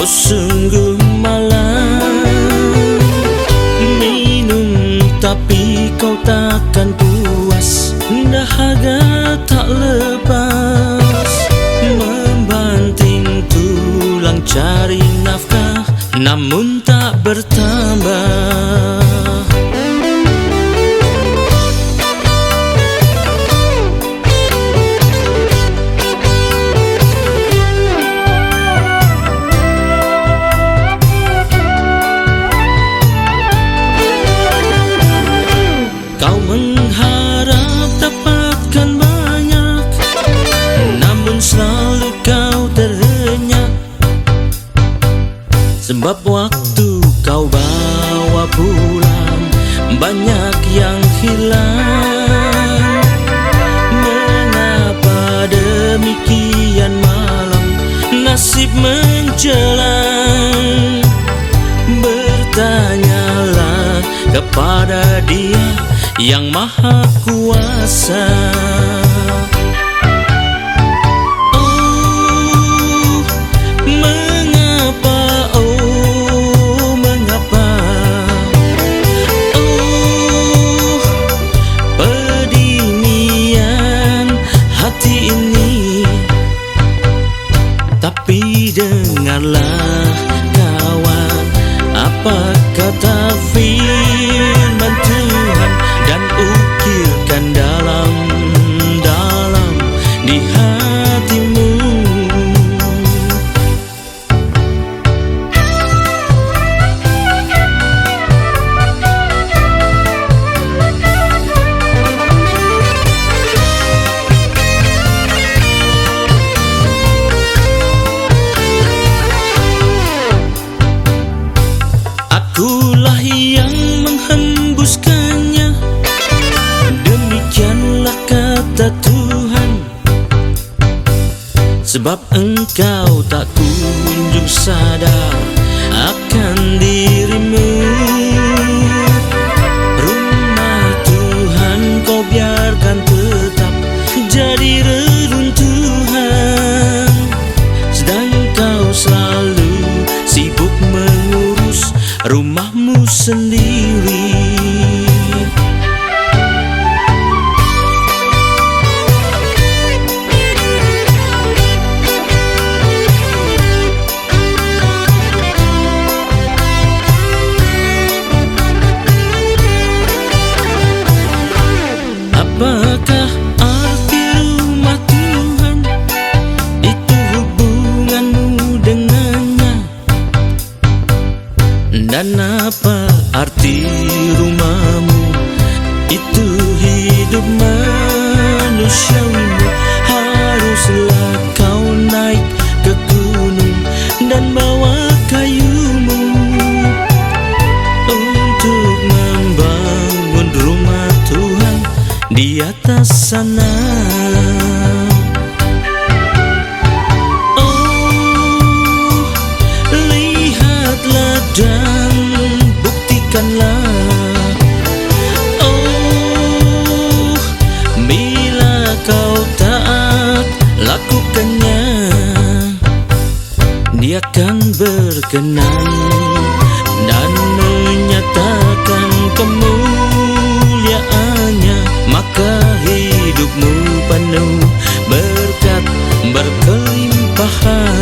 Oh sungguh malang, minum tapi kau takkan puas, dahaga tak lepas, membanting tulang cari nafkah, namun tak bertambah. Kau mengharap dapatkan banyak, namun selalu kau terhenyak, sebab waktu kau bawa pulang banyak yang hilang. Mengapa demikian malam nasib menjelang? Bertanyalah kepada Dia yang Maha Kuasa. Oh, mengapa, oh, mengapa, oh, pedinian hati ini. Tapi dengarlah kawan, apa kata firman Tuhan, dan ukirkan dalam-dalam di hatimu. Akulah yang menghembuskannya, demikianlah kata Tuhan. Sebab engkau tak kunjung sadar akan dirimu. Rumah Tuhan kau biarkan tetap jadi reruntuhan, sedang kau selalu sibuk mengurus rumahmu sendiri. Apakah arti rumah Tuhan? Itu hubunganmu dengannya. Dan apa arti rumahmu? Itu hidup manusiawimu. Haruslah kau naik ke gunung dan bawa kayumu untuk membangun rumah Tuhan di atas sana. Oh, lihatlah dan buktikanlah. Oh, bila kau taat lakukannya, Dia akan berkenan dan menyatakan kemuliaannya. Maka hidupmu penuh berkat berkelimpahan.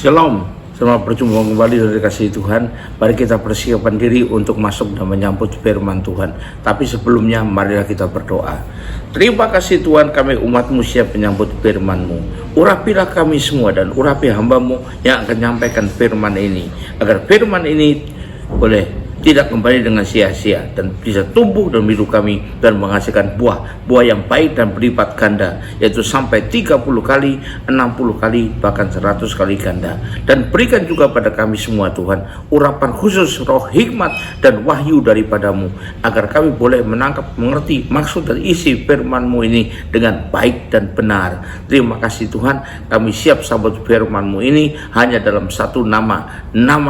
Shalom, selamat berjumpa kembali dari kasih Tuhan. Mari kita persiapkan diri untuk masuk dan menyambut firman Tuhan. Tapi sebelumnya marilah kita berdoa. Terima kasih Tuhan, kami umat-Mu siap menyambut firman-Mu. Urapilah kami semua dan urapi hamba-Mu yang akan menyampaikan firman ini, agar firman ini boleh tidak kembali dengan sia-sia, dan bisa tumbuh dalam hidup kami dan menghasilkan buah yang baik dan berlipat ganda, yaitu sampai 30 kali, 60 kali, bahkan 100 kali ganda. Dan berikan juga pada kami semua Tuhan urapan khusus roh hikmat dan wahyu daripadamu, agar kami boleh menangkap, mengerti maksud dan isi firman-Mu ini dengan baik dan benar. Terima kasih Tuhan, kami siap sambut firman-Mu ini hanya dalam satu nama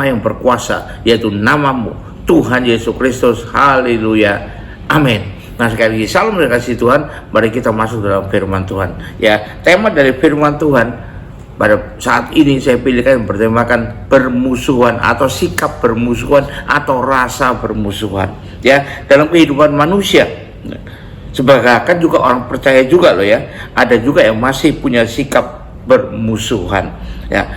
yang berkuasa, yaitu nama-Mu Tuhan Yesus Kristus. Haleluya, amin. Nah, sekali lagi salam dan kasih Tuhan. Mari kita masuk dalam firman Tuhan. Ya, tema dari firman Tuhan pada saat ini saya pilihkan bertemakan bermusuhan atau sikap bermusuhan atau rasa bermusuhan. Ya, dalam kehidupan manusia. Sebagian juga orang percaya juga loh ya. Ada juga yang masih punya sikap bermusuhan. Ya.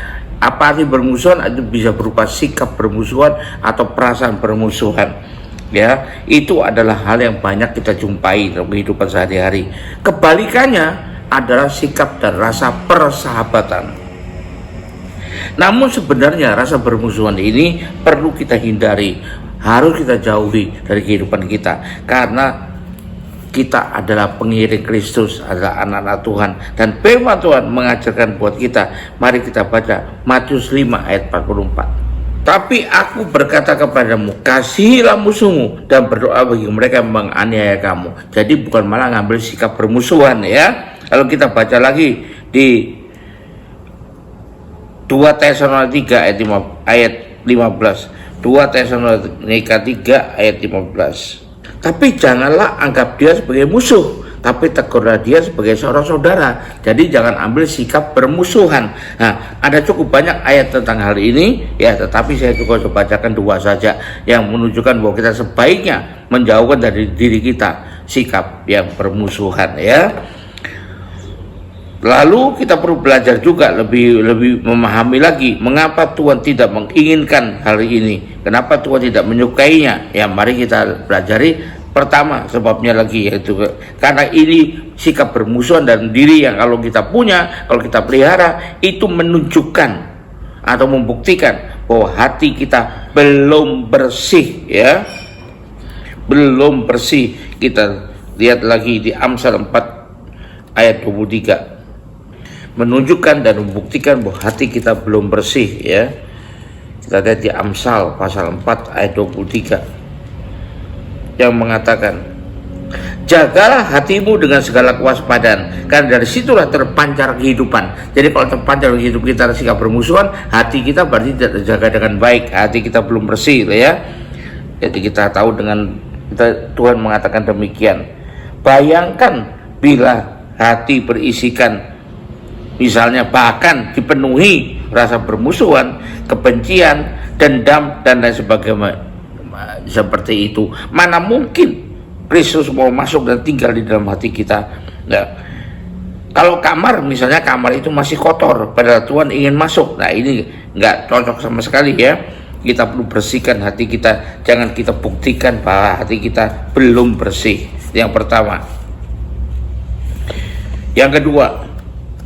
Apa arti bermusuhan? Itu bisa berupa sikap bermusuhan atau perasaan bermusuhan. Ya, itu adalah hal yang banyak kita jumpai dalam kehidupan sehari-hari. Kebalikannya adalah sikap dan rasa persahabatan. Namun sebenarnya rasa bermusuhan ini perlu kita hindari, harus kita jauhi dari kehidupan kita, karena kita adalah pengiring Kristus, adalah anak-anak Tuhan, dan firman Tuhan mengajarkan buat kita. Mari kita baca Matius 5 ayat 44. Tapi aku berkata kepadamu, kasihilah musuhmu dan berdoa bagi mereka yang menganiaya kamu. Jadi bukan malah ngambil sikap bermusuhan ya. Kalau kita baca lagi di 2 Tesalonika ayat 15. 2 Tesalonika 3 ayat 15. Tapi janganlah anggap dia sebagai musuh, tapi tegurlah dia sebagai seorang saudara. Jadi jangan ambil sikap bermusuhan. Nah, ada cukup banyak ayat tentang hal ini ya, tetapi saya juga bacakan 2 saja yang menunjukkan bahwa kita sebaiknya menjauhkan dari diri kita sikap yang bermusuhan ya. Lalu kita perlu belajar juga lebih memahami lagi mengapa Tuhan tidak menginginkan hal ini, kenapa Tuhan tidak menyukainya. Ya, mari kita pelajari. Pertama sebabnya lagi, yaitu karena ini sikap bermusuhan dan diri yang kalau kita punya, kalau kita pelihara, itu menunjukkan atau membuktikan bahwa hati kita belum bersih ya, belum bersih. Kita lihat lagi di Amsal 4 ayat 23, menunjukkan dan membuktikan bahwa hati kita belum bersih ya. Kita lihat di Amsal pasal 4 ayat 23 yang mengatakan, jagalah hatimu dengan segala kewaspadaan, karena dari situlah terpancar kehidupan. Jadi kalau terpancar hidup kita sikap bermusuhan, hati kita berarti tidak terjaga dengan baik, hati kita belum bersih ya. Jadi kita tahu dengan Tuhan mengatakan demikian. Bayangkan bila hati berisikan misalnya bahkan dipenuhi rasa bermusuhan, kebencian, dendam dan lain sebagainya. Seperti itu, mana mungkin Kristus mau masuk dan tinggal di dalam hati kita ya. Kalau kamar misalnya, kamar itu masih kotor padahal Tuhan ingin masuk, nah ini nggak cocok sama sekali ya. Kita perlu bersihkan hati kita, jangan kita buktikan bahwa hati kita belum bersih. Yang pertama. Yang kedua,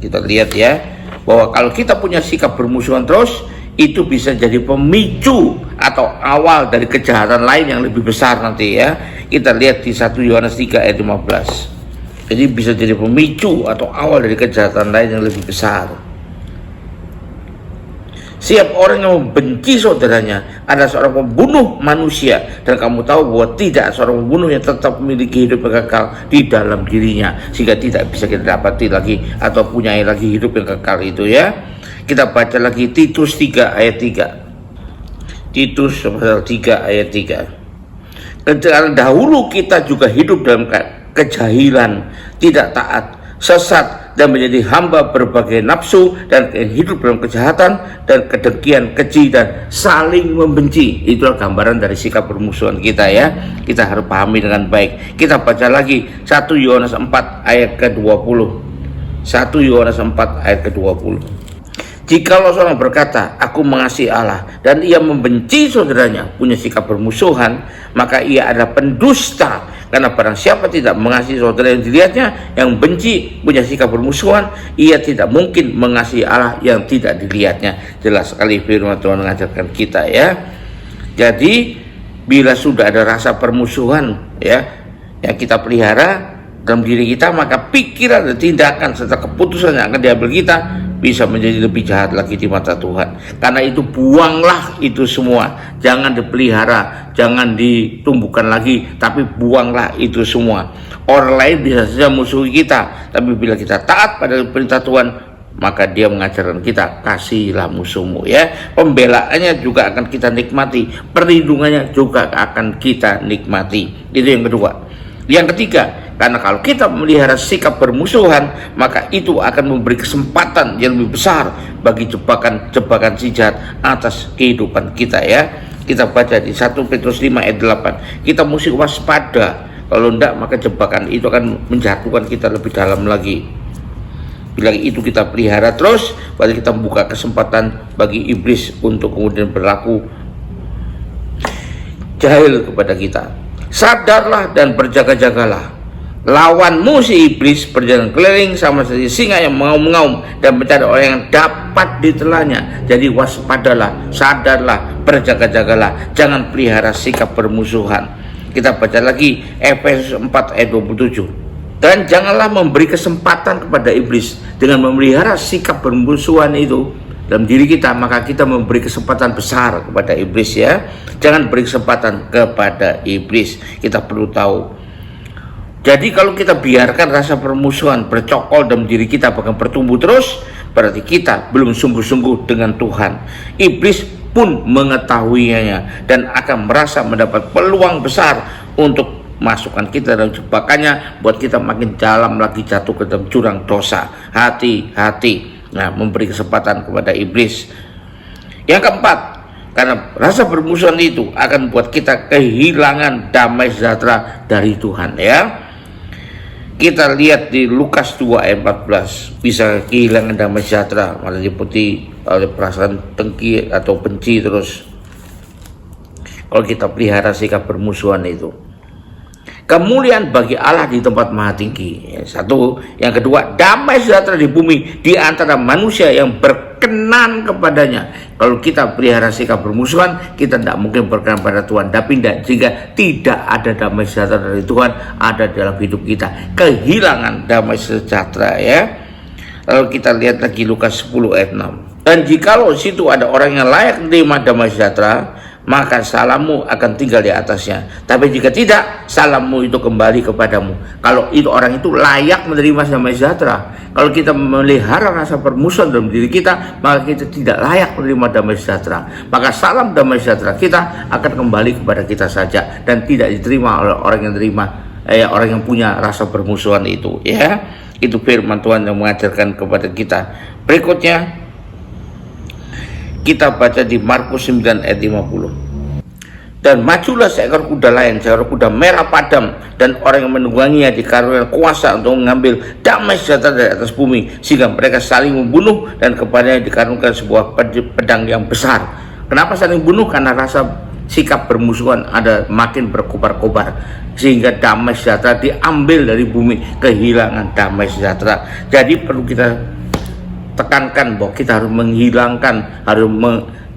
kita lihat ya, bahwa kalau kita punya sikap bermusuhan terus, itu bisa jadi pemicu atau awal dari kejahatan lain yang lebih besar nanti ya. Kita lihat di 1 Yohanes 3 ayat 15. Jadi bisa jadi pemicu atau awal dari kejahatan lain yang lebih besar. Siap orang yang membenci saudaranya adalah seorang pembunuh manusia, dan kamu tahu bahwa tidak seorang pembunuh yang tetap memiliki hidup yang kekal di dalam dirinya, sehingga tidak bisa kita dapati lagi atau punyai lagi hidup yang kekal itu ya. Kita baca lagi Titus 3 ayat 3. Titus pasal 3 ayat 3. Karena dahulu kita juga hidup dalam kejahilan, tidak taat, sesat, dan menjadi hamba berbagai nafsu, dan hidup dalam kejahatan dan kedengkian, keji, dan saling membenci. Itulah gambaran dari sikap bermusuhan kita ya. Kita harus pahami dengan baik. Kita baca lagi 1 Yohanes 4 ayat ke-20. 1 Yohanes 4 ayat ke-20. Jikalau seorang berkata, aku mengasihi Allah, dan ia membenci saudaranya, punya sikap bermusuhan, maka ia adalah pendusta. Karena barang siapa tidak mengasihi saudara yang dilihatnya, yang benci, punya sikap bermusuhan, ia tidak mungkin mengasihi Allah yang tidak dilihatnya. Jelas sekali firman Tuhan mengajarkan kita ya. Jadi bila sudah ada rasa permusuhan ya yang kita pelihara dalam diri kita, maka pikiran dan tindakan serta keputusan yang akan diambil kita bisa menjadi lebih jahat lagi di mata Tuhan. Karena itu buanglah itu semua, jangan dipelihara, jangan ditumbuhkan lagi, tapi buanglah itu semua. Orang lain bisa saja musuhi kita, tapi bila kita taat pada perintah Tuhan, maka Dia mengajarkan kita, kasihilah musuhmu ya. Pembelaannya juga akan kita nikmati, perlindungannya juga akan kita nikmati. Itu yang kedua. Yang ketiga, karena kalau kita memelihara sikap bermusuhan, maka itu akan memberi kesempatan yang lebih besar bagi jebakan-jebakan si jahat atas kehidupan kita ya. Kita baca di 1 Petrus 5 ayat 8. Kita mesti waspada, kalau tidak maka jebakan itu akan menjatuhkan kita lebih dalam lagi. Bila itu kita pelihara terus, berarti kita membuka kesempatan bagi iblis untuk kemudian berlaku jahil kepada kita. Sadarlah dan berjaga-jagalah. Lawanmu si iblis berjalan keliling sama seperti singa yang mengaum-ngaum dan mencari orang yang dapat ditelannya. Jadi waspadalah, sadarlah, berjaga-jagalah. Jangan pelihara sikap bermusuhan. Kita baca lagi Efesus 4 ayat 27. Dan janganlah memberi kesempatan kepada iblis. Dengan memelihara sikap bermusuhan itu dalam diri kita, maka kita memberi kesempatan besar kepada iblis ya. Jangan beri kesempatan kepada iblis. Kita perlu tahu. Jadi kalau kita biarkan rasa permusuhan bercokol dalam diri kita bahkan bertumbuh terus, berarti kita belum sungguh-sungguh dengan Tuhan. Iblis pun mengetahuinya dan akan merasa mendapat peluang besar untuk masukkan kita dalam jebakannya, buat kita makin dalam lagi jatuh ke dalam jurang dosa. Hati-hati. Nah, memberi kesempatan kepada iblis. Yang keempat, karena rasa permusuhan itu akan buat kita kehilangan damai sejahtera dari Tuhan ya. Kita lihat di Lukas 2 ayat 14, bisa kehilangan damai sejahtera malah diputi oleh perasaan dengki atau benci terus. Kalau kita pelihara sikap permusuhan itu. Kemuliaan bagi Allah di tempat maha tinggi. Satu. Yang kedua, damai sejahtera di bumi di antara manusia yang berkenan kepadanya. Kalau kita pelihara sikap bermusuhan, kita tidak mungkin berkenan pada Tuhan. Tapi jika tidak ada damai sejahtera dari Tuhan ada dalam hidup kita, kehilangan damai sejahtera ya. Lalu kita lihat lagi Lukas 10 ayat 6. Dan jikalau situ ada orang yang layak menerima damai sejahtera, maka salammu akan tinggal di atasnya. Tapi jika tidak, salammu itu kembali kepadamu. Kalau itu orang itu layak menerima damai sejahtera. Kalau kita memelihara rasa permusuhan dalam diri kita, maka kita tidak layak menerima damai sejahtera. Maka salam damai sejahtera kita akan kembali kepada kita saja dan tidak diterima oleh orang yang orang yang punya rasa permusuhan itu ya. Itu firman Tuhan yang mengajarkan kepada kita. Berikutnya kita baca di Markus 9 ayat 50. Dan majulah seekor kuda lain, seekor kuda merah padam, dan orang yang menungganginya dikaruniai kuasa untuk mengambil damai sejahtera dari atas bumi, sehingga mereka saling membunuh dan kepadanya dikaruniakan sebuah pedang yang besar. Kenapa saling bunuh? Karena rasa sikap bermusuhan ada makin berkobar-kobar, sehingga damai sejahtera diambil dari bumi, kehilangan damai sejahtera. Jadi perlu kita tekankan bahwa kita harus menghilangkan,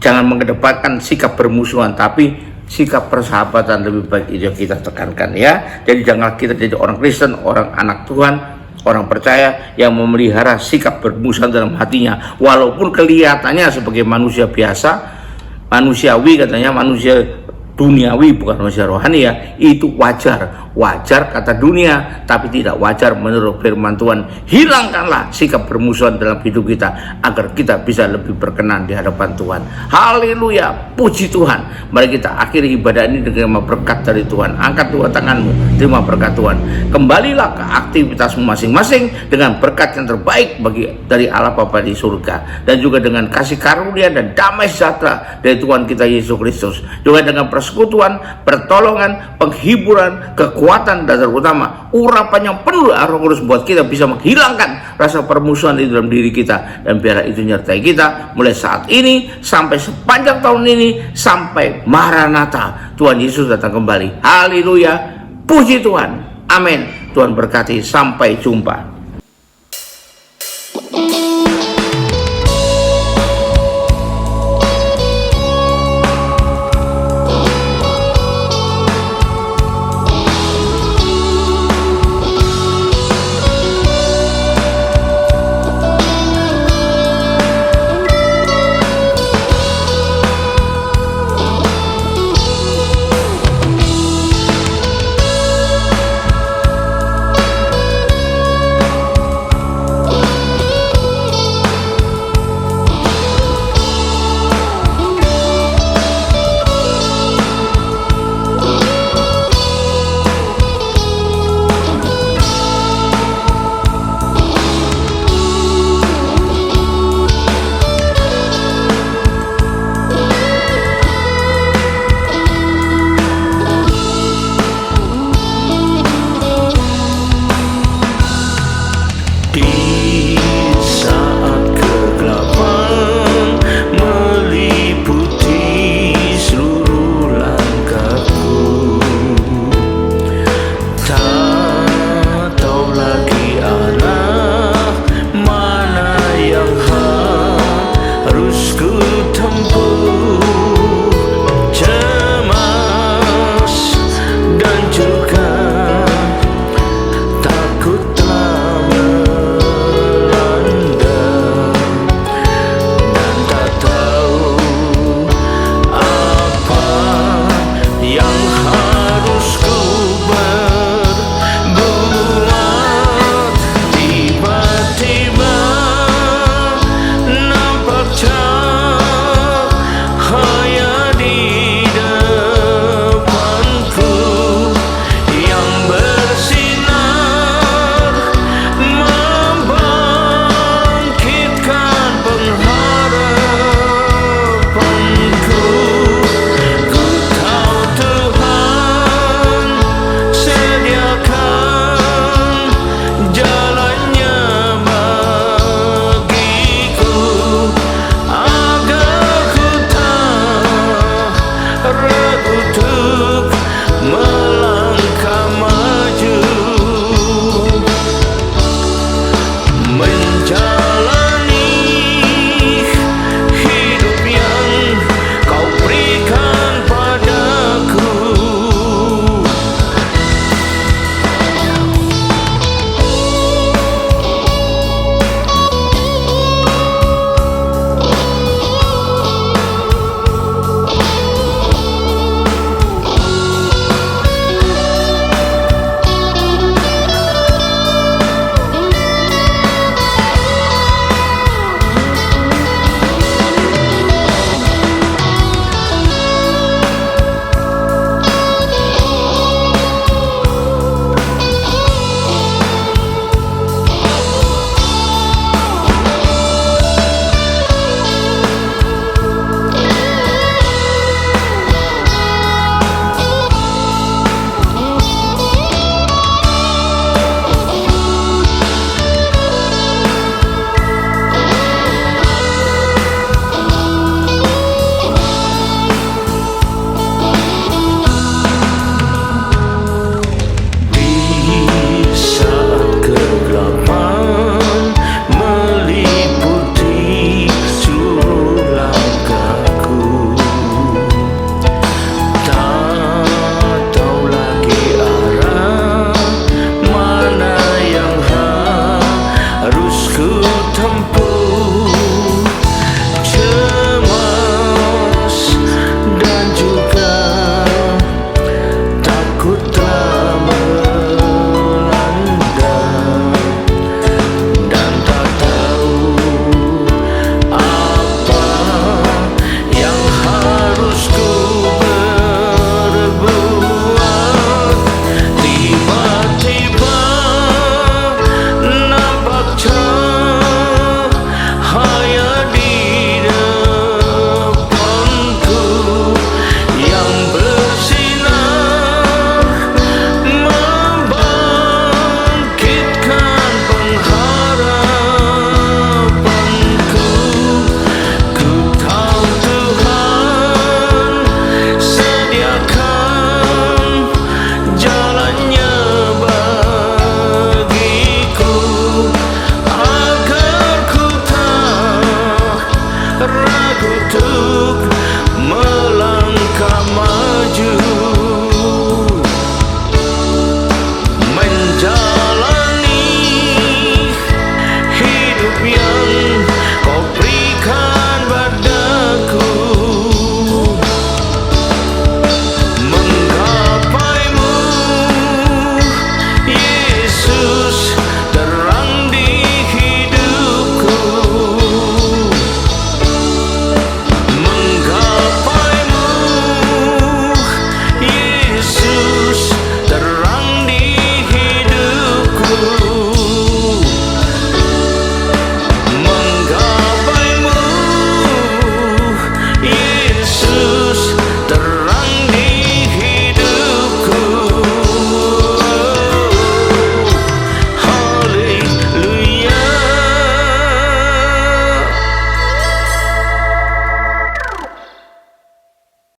jangan mengedepankan sikap bermusuhan, tapi sikap persahabatan lebih baik itu kita tekankan ya. Jadi janganlah kita jadi orang Kristen, orang anak Tuhan, orang percaya yang memelihara sikap bermusuhan dalam hatinya, walaupun kelihatannya sebagai manusia biasa, manusiawi katanya, manusia duniawi bukan manusia rohani ya. Itu wajar kata dunia, tapi tidak wajar menurut firman Tuhan. Hilangkanlah sikap bermusuhan dalam hidup kita agar kita bisa lebih berkenan di hadapan Tuhan. Haleluya, puji Tuhan. Mari kita akhiri ibadah ini dengan berkat dari Tuhan. Angkat dua tanganmu, terima berkat Tuhan. Kembalilah ke aktivitasmu masing-masing dengan berkat yang terbaik dari Allah Bapa di surga, dan juga dengan kasih karunia dan damai sejahtera dari Tuhan kita Yesus Kristus, juga dengan persekutuan, pertolongan, penghiburan, kekuatan, dan terutama urapan yang penuh Roh Kudus buat kita bisa menghilangkan rasa permusuhan di dalam diri kita, dan biarlah itu menyertai kita mulai saat ini sampai sepanjang tahun ini sampai Maranatha, Tuhan Yesus datang kembali. Haleluya, puji Tuhan, amin. Tuhan berkati, sampai jumpa.